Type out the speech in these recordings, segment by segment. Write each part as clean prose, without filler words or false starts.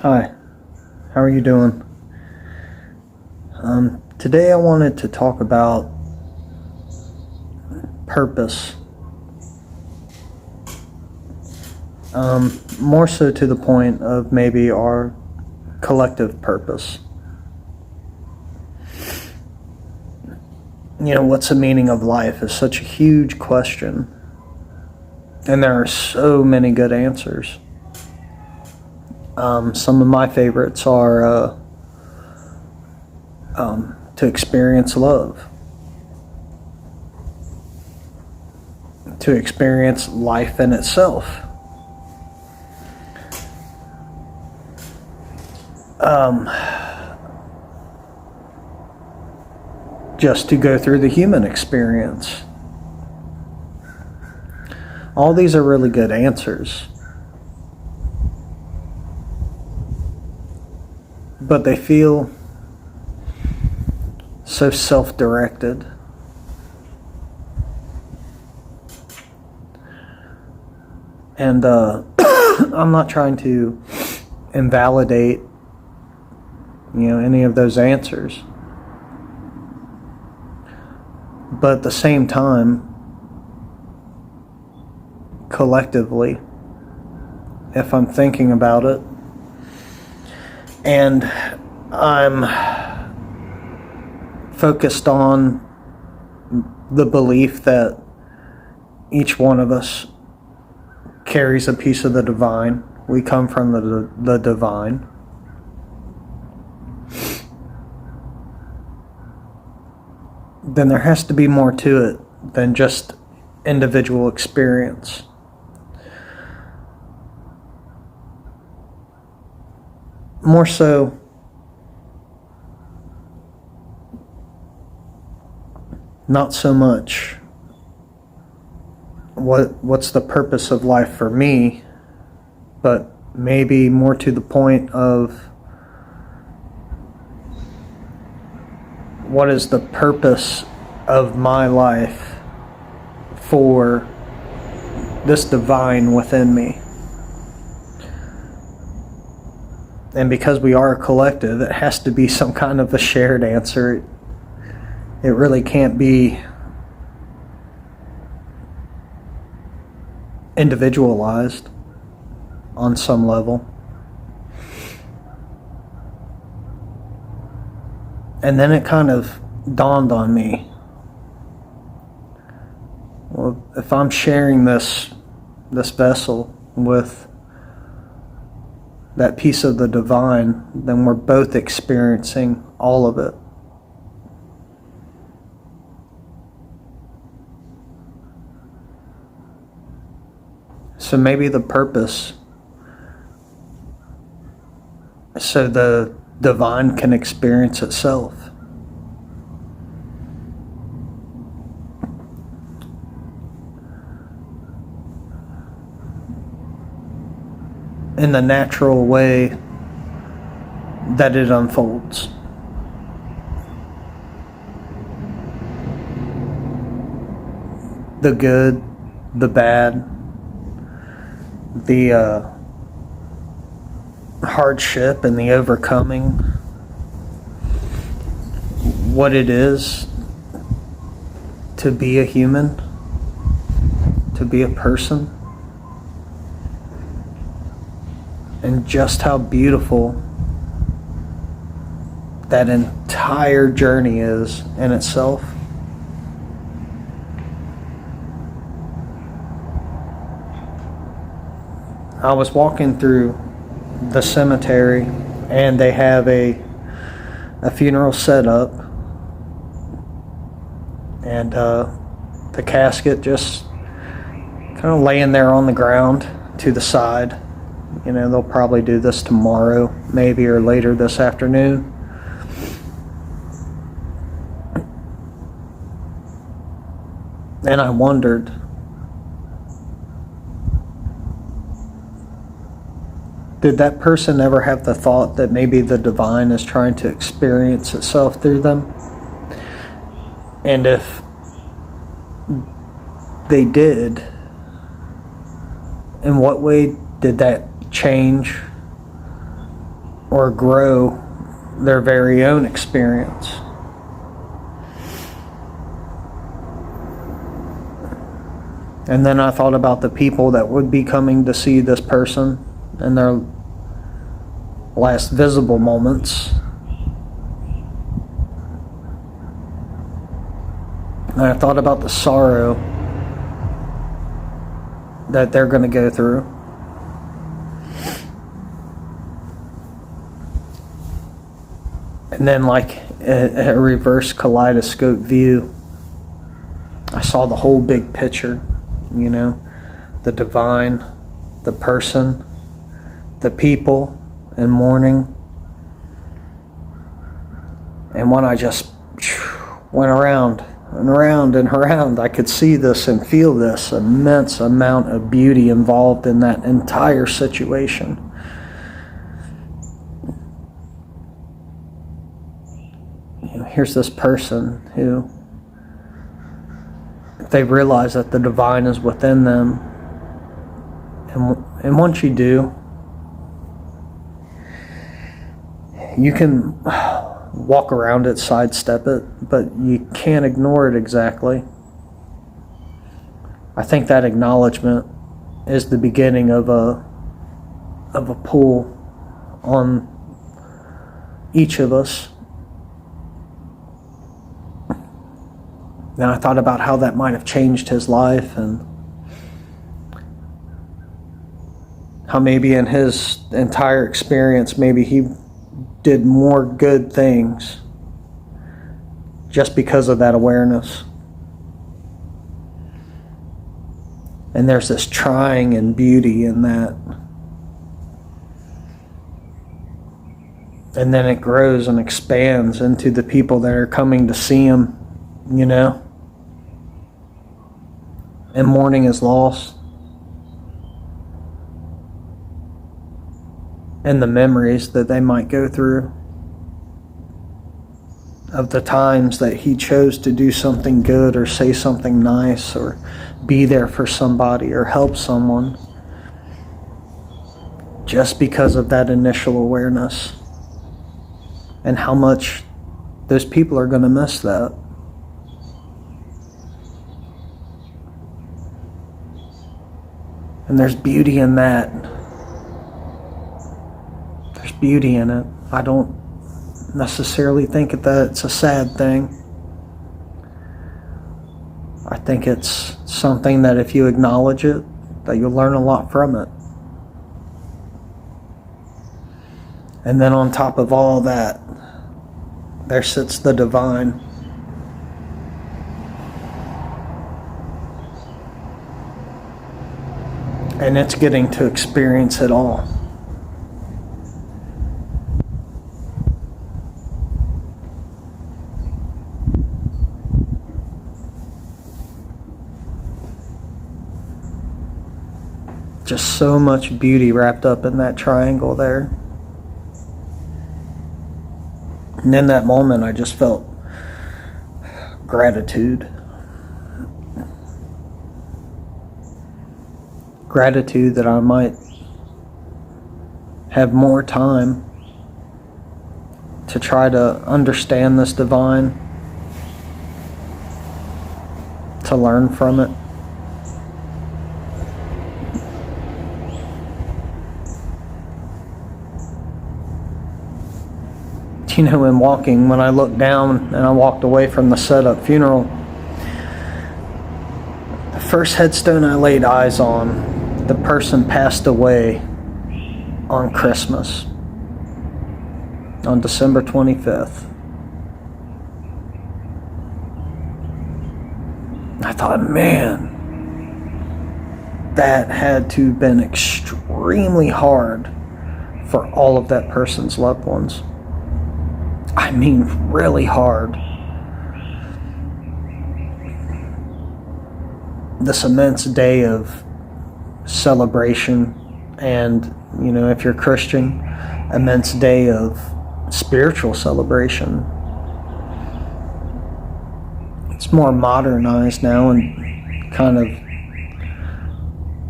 Hi, how are you doing? Today I wanted to talk about purpose. More so to the point of maybe our collective purpose. What's the meaning of life is such a huge question. And there are so many good answers. Some of my favorites are to experience love, to experience life in itself, just to go through the human experience. All these are really good answers, but they feel so self-directed. And I'm not trying to invalidate, any of those answers. But at the same time, collectively, if I'm thinking about it, and I'm focused on the belief that each one of us carries a piece of the divine. We come from the divine. Then there has to be more to it than just individual experience. More so, not so much what's the purpose of life for me, but maybe more to the point of what is the purpose of my life for this divine within me. And because we are a collective, it has to be some kind of a shared answer. It really can't be individualized on some level. And then it kind of dawned on me, well, if I'm sharing this vessel with that piece of the divine, then we're both experiencing all of it. So maybe the purpose, so the divine can experience itself. In the natural way that it unfolds. The good, the bad, the hardship and the overcoming, what it is to be a human, to be a person, and just how beautiful that entire journey is in itself. I was walking through the cemetery and they have a funeral set up, and the casket just kind of laying there on the ground to the side. They'll probably do this tomorrow, maybe, or later this afternoon. And I wondered, did that person ever have the thought that maybe the divine is trying to experience itself through them? And if they did, in what way did that change or grow their very own experience. And then I thought about the people that would be coming to see this person in their last visible moments. And I thought about the sorrow that they're going to go through. And then, like a reverse kaleidoscope view, I saw the whole big picture, you know, the divine, the person, the people in mourning. And when I just went around and around and around, I could see this and feel this immense amount of beauty involved in that entire situation. You know, here's this person who, if they realize that the divine is within them, and once you do, you can walk around it, sidestep it, but you can't ignore it exactly. I think that acknowledgement is the beginning of a pull on each of us. And I thought about how that might have changed his life, and how maybe in his entire experience, maybe he did more good things just because of that awareness. And there's this trying and beauty in that. And then it grows and expands into the people that are coming to see him, you know. And mourning his loss. And the memories that they might go through of the times that he chose to do something good or say something nice or be there for somebody or help someone just because of that initial awareness, and how much those people are going to miss that. And there's beauty in that. There's beauty in it. I don't necessarily think that it's a sad thing. I think it's something that if you acknowledge it, that you'll learn a lot from it. And then on top of all that, there sits the divine. And it's getting to experience it all. Just so much beauty wrapped up in that triangle there. And in that moment, I just felt gratitude. Gratitude that I might have more time to try to understand this divine, to learn from it. You know, in walking, when I looked down and I walked away from the setup funeral, the first headstone I laid eyes on, the person passed away on Christmas, on December 25th. I thought, man, that had to have been extremely hard for all of that person's loved ones. I mean, really hard. This immense day of celebration, and, you know, if you're Christian, immense day of spiritual celebration. It's more modernized now and kind of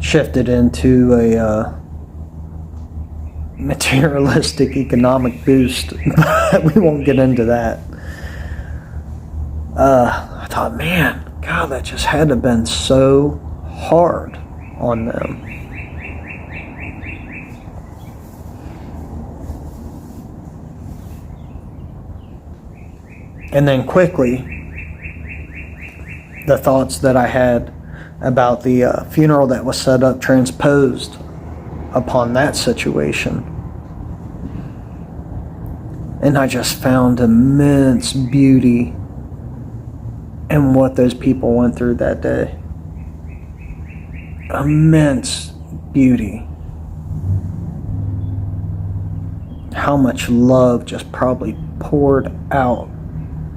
shifted into materialistic economic boost, but we won't get into that. I thought, man, God, that just had to have been so hard on them. And then quickly, the thoughts that I had about the funeral that was set up transposed upon that situation. And I just found immense beauty in what those people went through that day. Immense beauty. How much love just probably poured out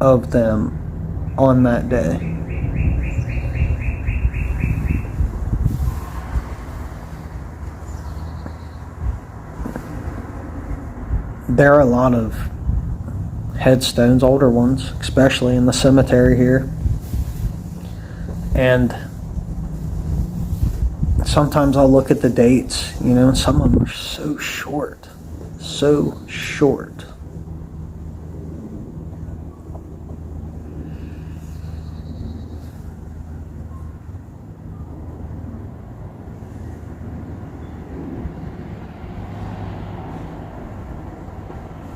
of them on that day. There are a lot of headstones, older ones, especially in the cemetery here. And sometimes I'll look at the dates, some of them are so short. So short.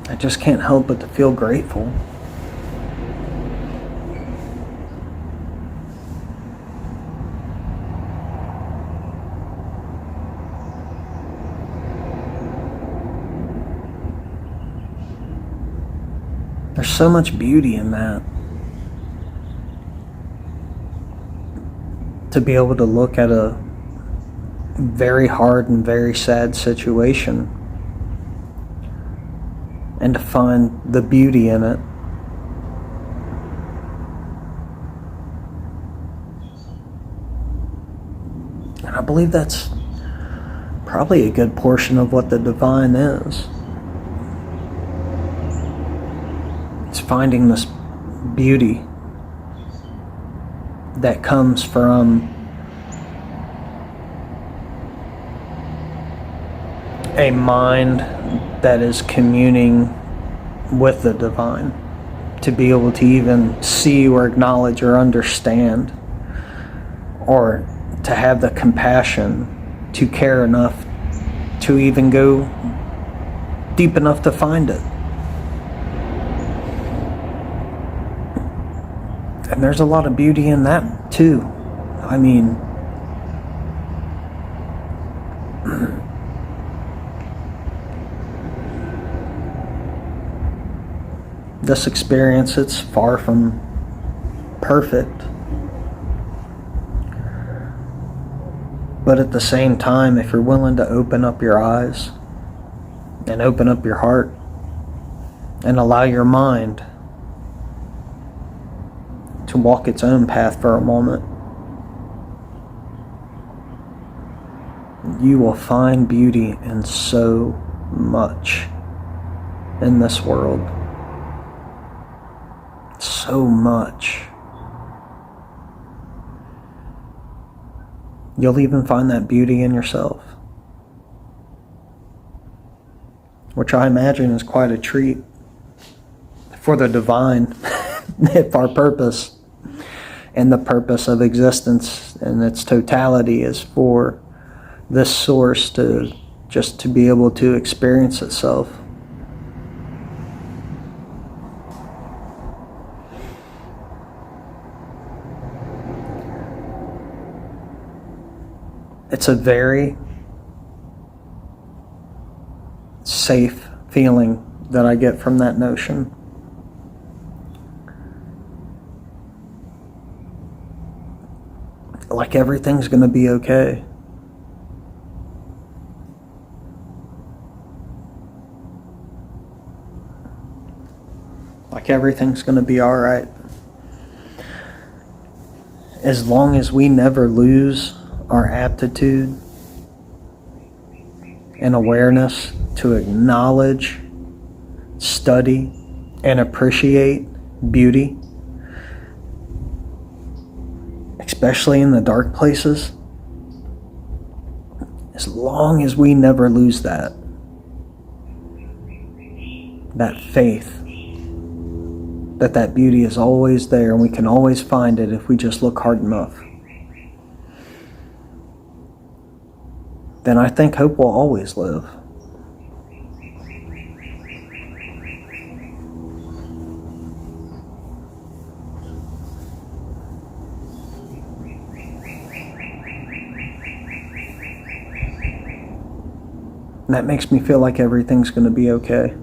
I just can't help but to feel grateful. There's so much beauty in that. To be able to look at a very hard and very sad situation and to find the beauty in it. And I believe that's probably a good portion of what the divine is. It's finding this beauty that comes from a mind that is communing with the divine, to be able to even see or acknowledge or understand, or to have the compassion to care enough to even go deep enough to find it. And there's a lot of beauty in that too. I mean, this experience, it's far from perfect. But at the same time, if you're willing to open up your eyes and open up your heart and allow your mind to walk its own path for a moment, you will find beauty in so much in this world. So much. You'll even find that beauty in yourself, which I imagine is quite a treat for the divine, if our purpose and the purpose of existence in its totality is for this source to just to be able to experience itself. It's a very safe feeling that I get from that notion. Like everything's going to be okay. Like everything's going to be all right. As long as we never lose our aptitude and awareness to acknowledge, study, and appreciate beauty, especially in the dark places, as long as we never lose that, that faith that that beauty is always there and we can always find it if we just look hard enough, then I think hope will always live. And that makes me feel like everything's going to be okay.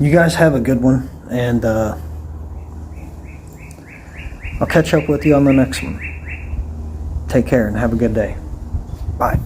You guys have a good one, and I'll catch up with you on the next one. Take care and have a good day. Bye.